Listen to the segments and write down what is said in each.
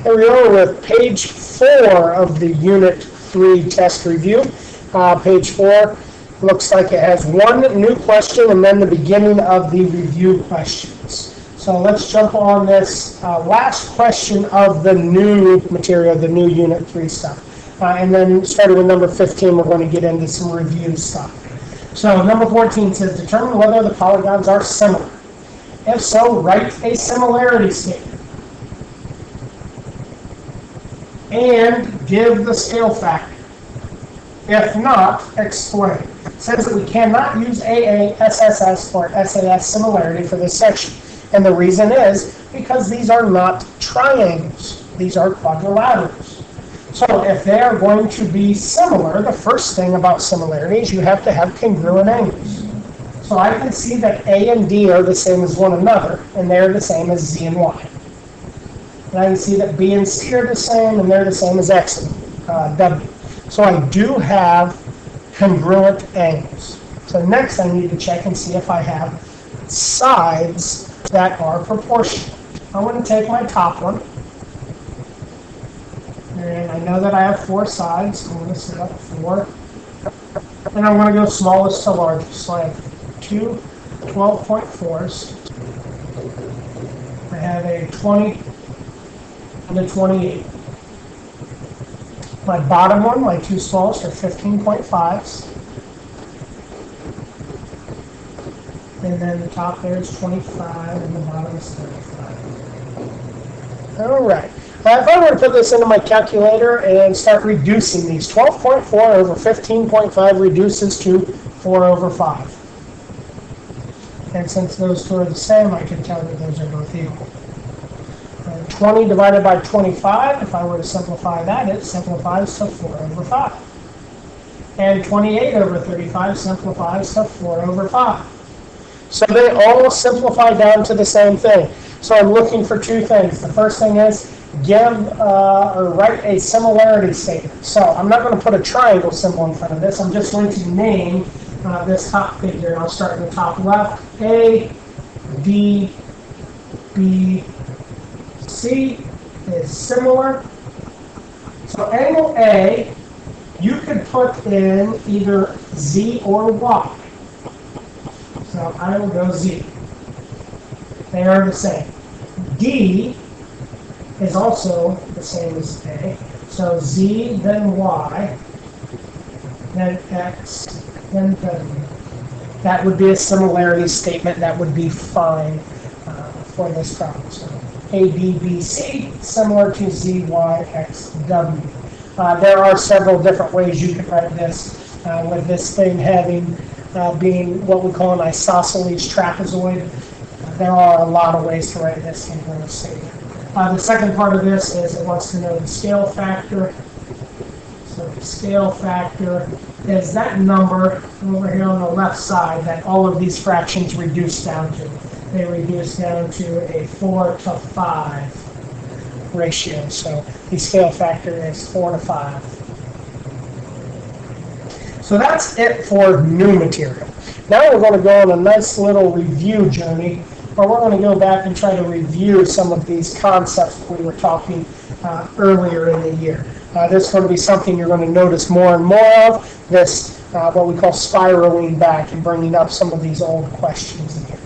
Here we are with page 4 of the Unit 3 test review. Page 4 looks like it has one new question and then the beginning of the review questions. So let's jump on this last question of the new material, the new Unit 3 stuff. And then starting with number 15, we're going to get into some review stuff. So number 14 says, determine whether the polygons are similar. If so, write a similarity statement. And give the scale factor. If not, explain. It says that we cannot use AA, SSS, or SAS similarity for this section. And the reason is because these are not triangles. These are quadrilaterals. So if they are going to be similar, the first thing about similarity is you have to have congruent angles. So I can see that A and D are the same as one another, and they're the same as Z and Y. And I can see that B and C are the same, and they're the same as X and W. So I do have congruent angles. So next I need to check and see if I have sides that are proportional. I'm going to take my top one. And I know that I have 4 sides. I'm going to set up 4. And I'm going to go smallest to largest. So I have 2 12.4s. I have a 20 and a 28. My bottom one, my 2 smallest, are 15.5s. And then the top there is 25, and the bottom is 35. All right. If I were to put this into my calculator and start reducing these, 12.4 over 15.5 reduces to 4 over 5. And since those two are the same, I can tell that those are both equal. 20 divided by 25, if I were to simplify that, it simplifies to 4 over 5. And 28 over 35 simplifies to 4 over 5. So they all simplify down to the same thing. So I'm looking for 2 things. The first thing is give or write a similarity statement. So I'm not going to put a triangle symbol in front of this. I'm just going to name this top figure. I'll start in the top left. A, D, B, C is similar. So angle A, you could put in either Z or Y. So I will go Z. They are the same. D is also the same as A. So Z, then Y, then X, then W. That would be a similarity statement. That would be fine for this problem. So A, B, B, C, similar to Z, Y, X, W. There are several different ways you could write this, with this thing having being what we call an isosceles trapezoid. There are a lot of ways to write this in the statement. The second part of this is it wants to know the scale factor. So the scale factor is that number over here on the left side that all of these fractions reduce down to. They reduce down to a 4 to 5 ratio. So the scale factor is 4 to 5. So that's it for new material. Now we're going to go on a nice little review journey, where we're going to go back and try to review some of these concepts we were talking earlier in the year. This is going to be something you're going to notice more and more of, this what we call spiraling back and bringing up some of these old questions again.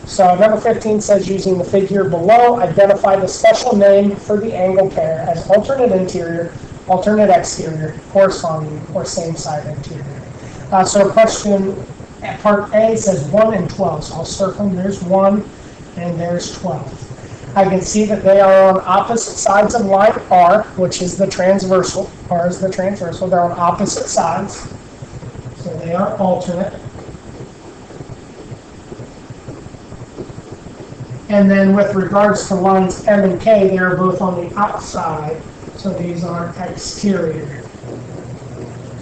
So number 15 says, using the figure below, identify the special name for the angle pair as alternate interior, alternate exterior, corresponding, or same side interior. So question part A says 1 and 12. So I'll circle them. There's 1 and there's 12. I can see that they are on opposite sides of line R, which is the transversal. R is the transversal. They're on opposite sides. So they are alternate. And then with regards to lines M and K, they are both on the outside. So these are exterior.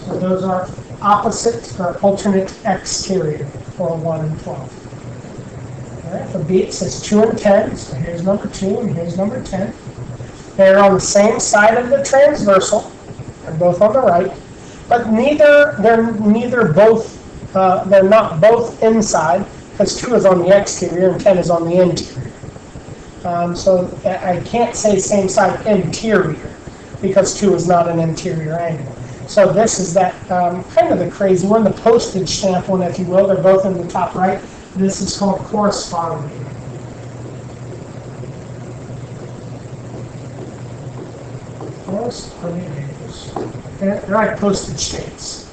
So those are opposite or alternate exterior for 1 and 12. All right, for B it says 2 and 10. So here's number 2 and here's number 10. They're on the same side of the transversal. They're both on the right, but they're not both inside, because 2 is on the exterior and 10 is on the interior. So I can't say same side interior because 2 is not an interior angle. So this is that kind of the crazy one, the postage stamp one, if you will. They're both in the top right. This is called corresponding. Corresponding angles. They're like postage stamps.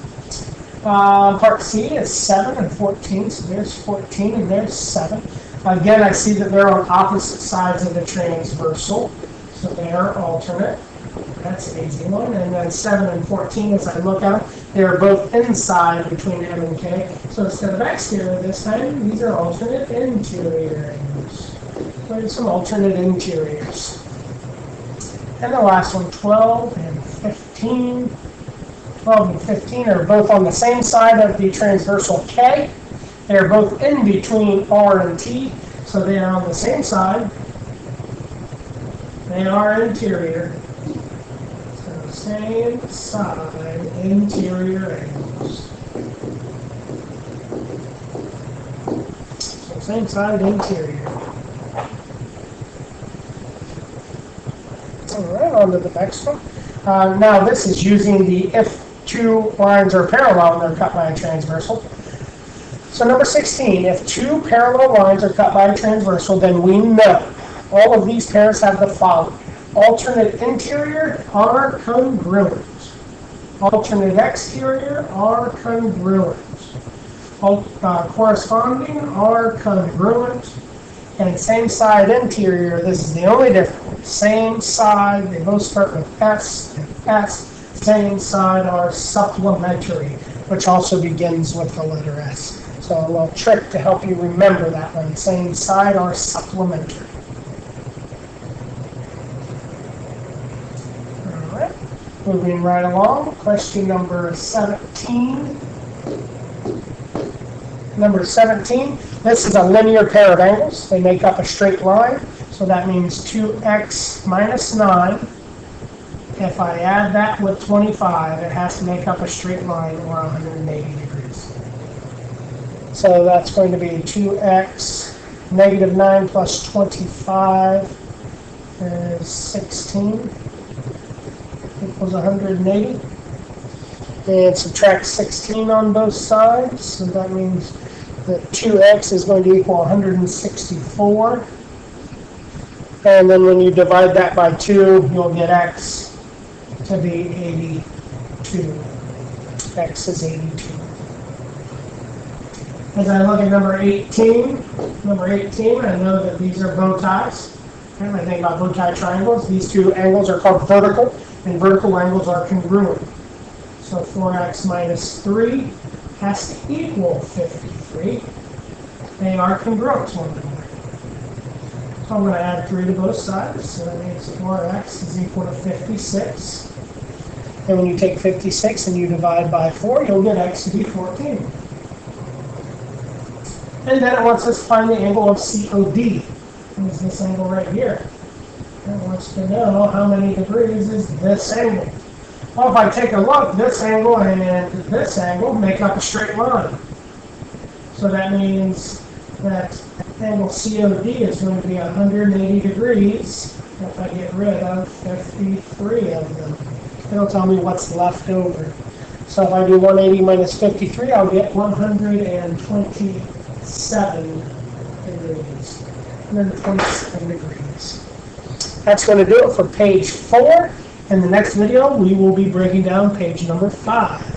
Part C is 7 and 14, so there's 14 and there's 7. Again, I see that they're on opposite sides of the transversal, so they're alternate. That's an easy one. And then 7 and 14, as I look at them, they're both inside between M and K. So instead of exterior this time, these are alternate interior angles. So there's some alternate interiors. And the last one, 12 and 15. 12 and 15 are both on the same side of the transversal K. They're both in between R and T, so they are on the same side. They are interior. So same side, interior angles. So same side, interior. All right, on to the next one. Now this is using the if two lines are parallel and they're cut by a transversal. So number 16, if 2 parallel lines are cut by a transversal, then we know all of these pairs have the following. Alternate interior are congruent. Alternate exterior are congruent. Corresponding are congruent. And same side interior, this is the only difference. Same side, they both start with S and S. Same side are supplementary, which also begins with the letter S. So a little trick to help you remember that one. Same side are supplementary. All right, moving right along. Question number 17. Number 17, this is a linear pair of angles. They make up a straight line. So that means 2x minus 9. If I add that with 25, it has to make up a straight line or 180 degrees. So that's going to be 2x, negative 9 plus 25 is 16 equals 180. And subtract 16 on both sides, so that means that 2x is going to equal 164. And then when you divide that by 2, you'll get x to be 82. X is 82. As I look at number 18, I know that these are bow ties. And I think about bow tie triangles. These two angles are called vertical, and vertical angles are congruent. So 4x minus 3 has to equal 53. They are congruent to one another. So I'm going to add 3 to both sides. So that means 4x is equal to 56. And when you take 56 and you divide by 4, you'll get x to be 14. And then it wants us to find the angle of COD. And it's this angle right here. And it wants to know how many degrees is this angle. Well, if I take a look, this angle and this angle make up a straight line. So that means that angle COD is going to be 180 degrees if I get rid of 53 of them. It'll tell me what's left over. So if I do 180 minus 53, I'll get 127 degrees. 127 degrees. That's going to do it for page 4. In the next video, we will be breaking down page number 5.